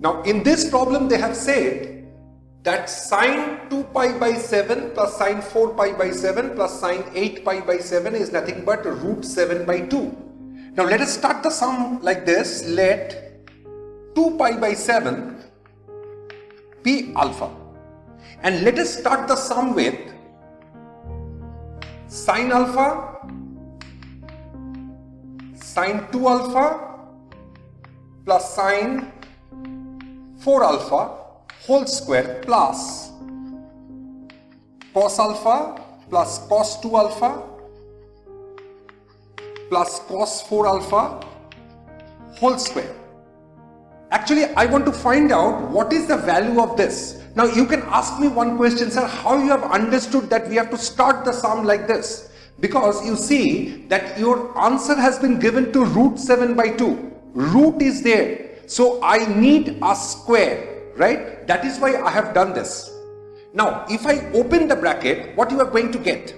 Now in this problem they have said that sine 2 pi by 7 plus sine 4 pi by 7 plus sine 8 pi by 7 is nothing but root 7 by 2. Now let us start the sum like this. Let 2 pi by 7 be alpha. And let us start the sum with sine alpha, sine 2 alpha plus sine 4 alpha whole square plus cos alpha plus cos 2 alpha plus cos 4 alpha whole square. Actually, I want to find out what is the value of this. Now you can ask me one question, sir, how you have understood that we have to start the sum like this? Because you see that your answer has been given to root 7 by 2. Root is there. So I need a square, right? That is why I have done this. Now, if I open the bracket, what you are going to get?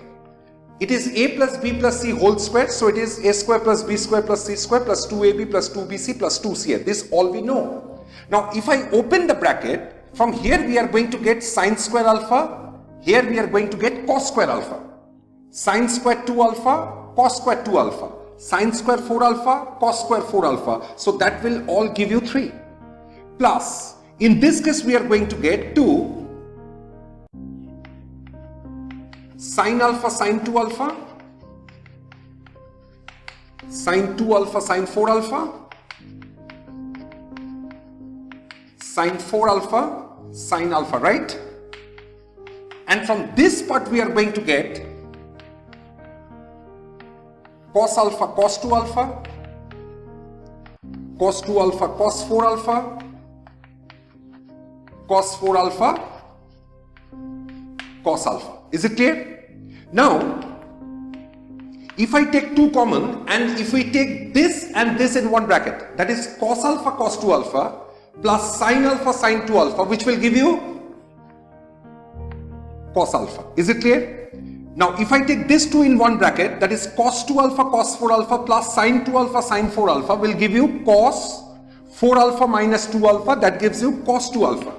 It is a plus b plus c whole square. So it is a square plus b square plus c square plus 2ab plus 2bc plus 2ca. This all we know. Now, if I open the bracket, from here we are going to get sine square alpha. Here we are going to get cos square alpha. Sine square 2 alpha, cos square 2 alpha. Sine square 4 alpha, cos square 4 alpha. So that will all give you 3. Plus, in this case we are going to get 2 sine alpha, sine 2 alpha, sine 2 alpha, sine 4 alpha, sine 4 alpha, sine alpha, right? And from this part we are going to get cos alpha, cos 2 alpha, cos 2 alpha, cos 4 alpha, cos 4 alpha, cos alpha. Is it clear? Now, if I take 2 common and if we take this and this in one bracket, that is cos alpha, cos 2 alpha plus sine alpha, sine 2 alpha, which will give you cos alpha. Is it clear? Now, if I take this 2 in one bracket, that is cos 2 alpha, cos 4 alpha plus sine 2 alpha, sine 4 alpha will give you cos 4 alpha minus 2 alpha, that gives you cos 2 alpha.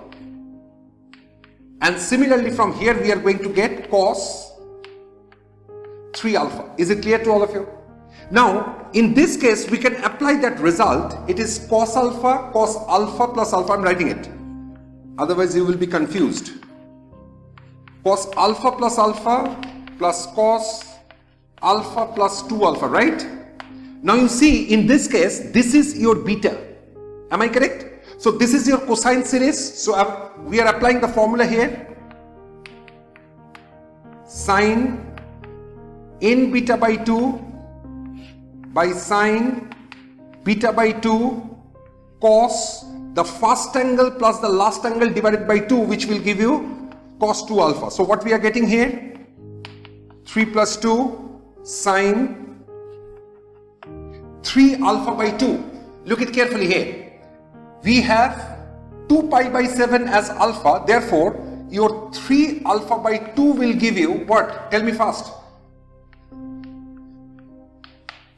And similarly from here we are going to get cos 3 alpha. Is it clear to all of you? Now in this case we can apply that result. It is cos alpha plus alpha. I'm writing it. Otherwise you will be confused. Cos alpha plus cos alpha plus 2 alpha, right? Now you see in this case this is your beta. Am I correct? So this is your cosine series. So we are applying the formula here. Sine n beta by 2 by sine beta by 2 cos the first angle plus the last angle divided by 2, which will give you cos 2 alpha. So what we are getting here? 3 plus 2 sine 3 alpha by 2. Look it carefully here. We have 2 pi by 7 as alpha, therefore your 3 alpha by 2 will give you what? Tell me fast.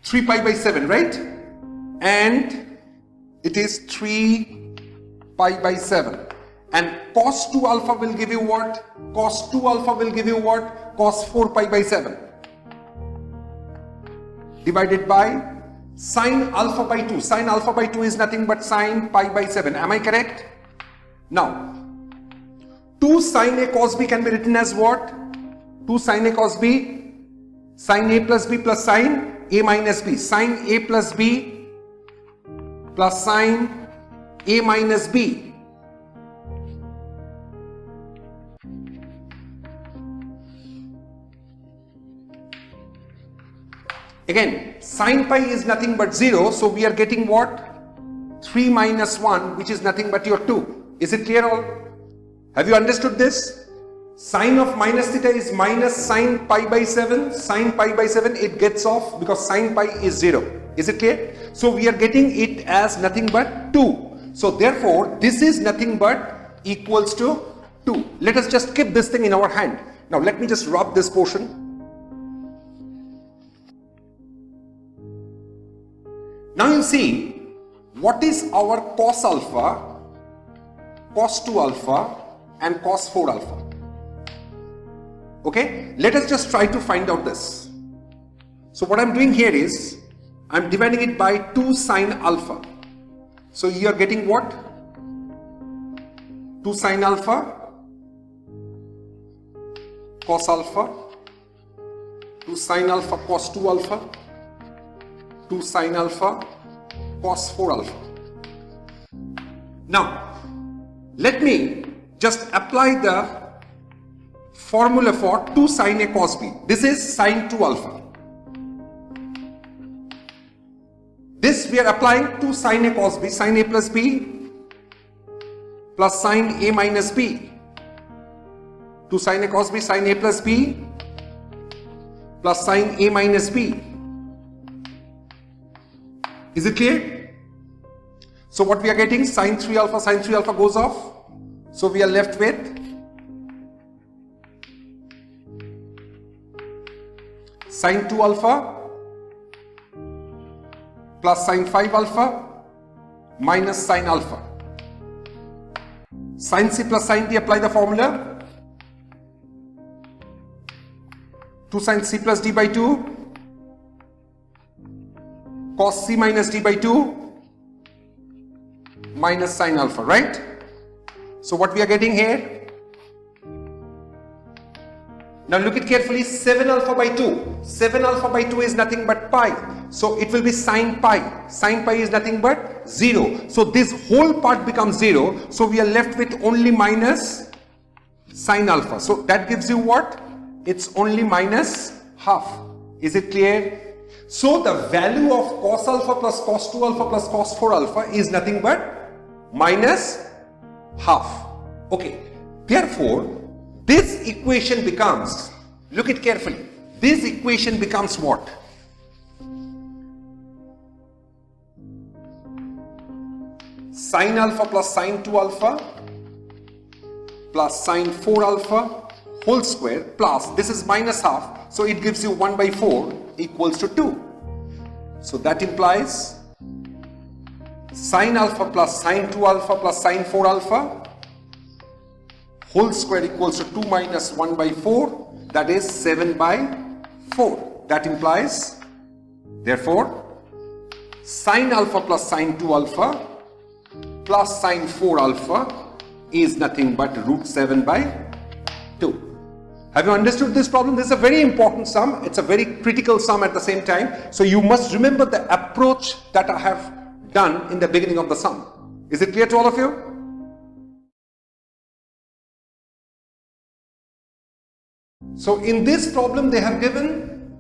3 pi by 7, right? And it is 3 pi by 7. And cos 2 alpha will give you what? Cos 2 alpha will give you what? Cos 4 pi by 7. Divided by sine alpha by 2. Sine alpha by 2 is nothing but sine pi by 7. Am I correct? Now, 2 sine A cos B can be written as what? 2 sine A cos B, sine A plus B plus sine A minus B. Sine A plus B plus sine A minus B. Again, sine pi is nothing but 0, so we are getting what? 3 minus 1, which is nothing but your 2. Is it clear all? Have you understood this? Sine of minus theta is minus sine pi by 7. Sine pi by 7, it gets off because sine pi is 0. Is it clear? So we are getting it as nothing but 2. So therefore, this is nothing but equals to 2. Let us just keep this thing in our hand. Now let me just rub this portion. Now you see, what is our cos alpha cos 2 alpha and cos 4 alpha. Okay, let us just try to find out this. So what I'm doing here is I'm dividing it by 2 sine alpha. So you are getting what? 2 sine alpha cos alpha, 2 sine alpha cos 2 alpha, 2 sine alpha cos 4 alpha. Now let me just apply the formula for 2 sine A cos B. This is sine 2 alpha. This we are applying 2 sine A cos B, sine A plus B plus sine A minus B. 2 sine A cos B, sine A plus B plus sine A minus B. Is it clear? So what we are getting, sine 3 alpha goes off. So we are left with sine 2 alpha plus sine 5 alpha minus sine alpha. Sine C plus sine D, apply the formula. 2 sine C plus D by 2 cos C minus D by 2 minus sine alpha, right? So what we are getting here? Now look it carefully, 7 alpha by 2. 7 alpha by 2 is nothing but pi. So it will be sine pi. Sine pi is nothing but 0. So this whole part becomes 0. So we are left with only minus sine alpha. So that gives you what? It's only minus half. Is it clear? So the value of cos alpha plus cos 2 alpha plus cos 4 alpha is nothing but minus half. Okay. Therefore, this equation becomes, look it carefully, this equation becomes what? Sine alpha plus sine 2 alpha plus sine 4 alpha whole square plus, this is minus half, so it gives you 1 by 4 equals to 2. So that implies sine alpha plus sine 2 alpha plus sine 4 alpha whole square equals to 2 minus 1 by 4, that is 7 by 4. That implies, therefore, sine alpha plus sine 2 alpha plus sine 4 alpha is nothing but root 7 by 2. Have you understood this problem? This is a very important sum. It's a very critical sum at the same time. So you must remember the approach that I have done in the beginning of the sum. Is it clear to all of you? So in this problem they have given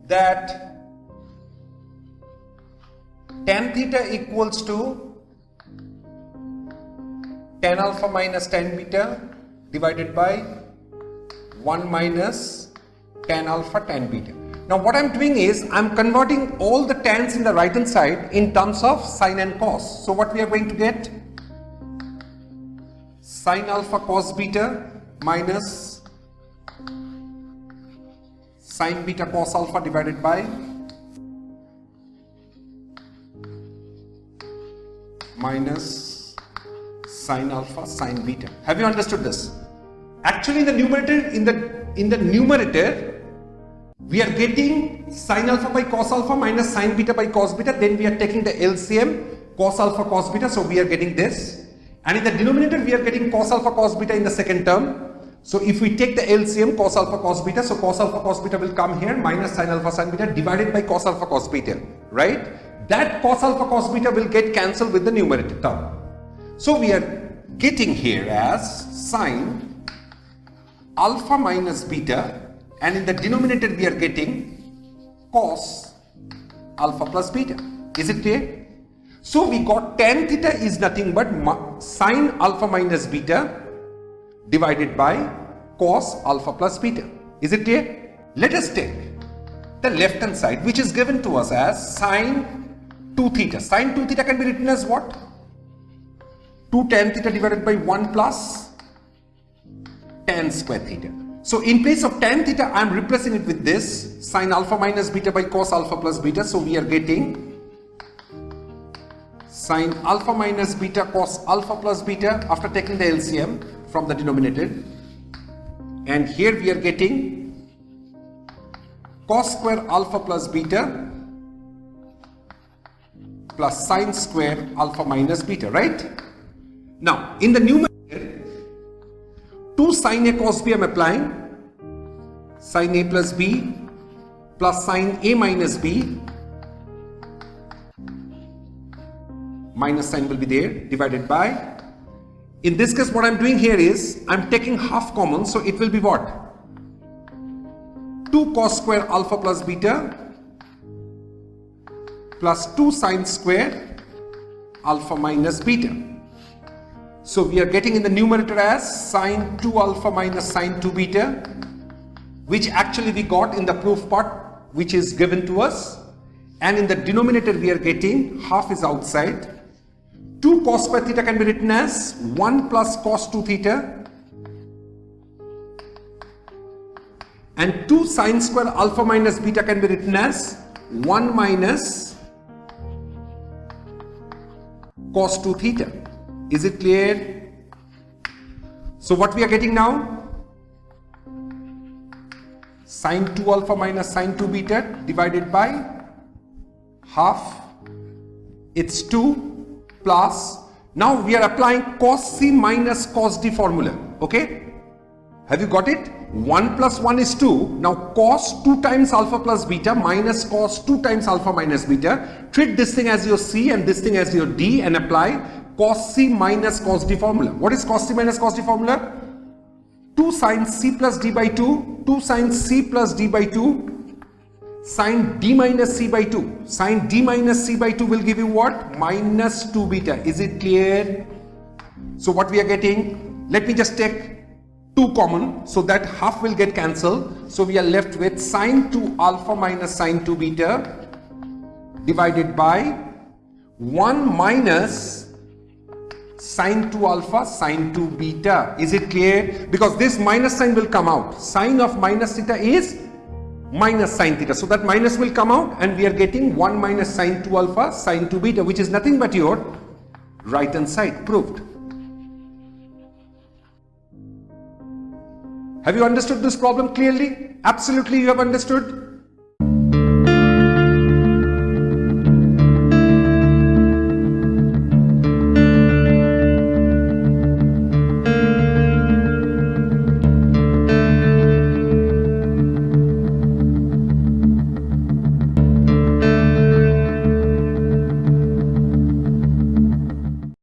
that tan theta equals to tan alpha minus tan beta divided by 1 minus tan alpha tan beta. Now what I'm doing is I'm converting all the tans in the right hand side in terms of sine and cos. So what we are going to get? Sine alpha cos beta minus sine beta cos alpha divided by minus sine alpha sine beta. Have you understood this? Actually in the numerator we are getting sine alpha by cos alpha minus sine beta by cos beta, then we are taking the LCM cos alpha cos beta, so we are getting this, and in the denominator we are getting cos alpha cos beta in the second term. So if we take the LCM cos alpha cos beta, so cos alpha cos beta will come here minus sine alpha sine beta divided by cos alpha cos beta, right? That cos alpha cos beta will get cancelled with the numerator term. So we are getting here as sine alpha minus beta, and in the denominator we are getting cos alpha plus beta. Is it clear? So we got tan theta is nothing but sine alpha minus beta divided by cos alpha plus beta. Is it clear? Let us take the left hand side, which is given to us as sine 2 theta. Sine 2 theta can be written as what? 2 tan theta divided by 1 plus tan square theta. So in place of tan theta I am replacing it with this sine alpha minus beta by cos alpha plus beta. So we are getting sine alpha minus beta cos alpha plus beta after taking the LCM from the denominator. And here we are getting cos square alpha plus beta plus sine square alpha minus beta, right? Now, in the numerator, 2 sine A cos B I am applying, sine A plus B plus sine A minus B, minus sign will be there, divided by, in this case what I am doing here is, I am taking half common, so it will be what? 2 cos square alpha plus beta plus 2 sine square alpha minus beta. So we are getting in the numerator as sine 2 alpha minus sine 2 beta, which actually we got in the proof part, which is given to us. And in the denominator we are getting half is outside. 2 cos square theta can be written as 1 plus cos 2 theta, and 2 sine square alpha minus beta can be written as 1 minus cos 2 theta. Is it clear? So what we are getting now? Sine 2 alpha minus sine 2 beta divided by half. It's 2 plus, now we are applying cos C minus cos D formula. Okay? Have you got it? 1 plus 1 is 2. Now cos 2 times alpha plus beta minus cos 2 times alpha minus beta. Treat this thing as your C and this thing as your D and apply cos C minus cos D formula. What is cos C minus cos D formula? 2 sine C plus D by 2, 2 sine C plus D by 2, sine D minus C by 2. Sine D minus C by 2 will give you what? Minus 2 beta. Is it clear? So what we are getting, let me just take 2 common, so that half will get cancelled. So we are left with sine 2 alpha minus sine 2 beta divided by 1 minus sine 2 alpha sine 2 beta. Is it clear? Because this minus sign will come out. Sine of minus theta is minus sine theta. So that minus will come out and we are getting 1 minus sine 2 alpha sine 2 beta, which is nothing but your right hand side. Proved. Have you understood this problem clearly? Absolutely you have understood.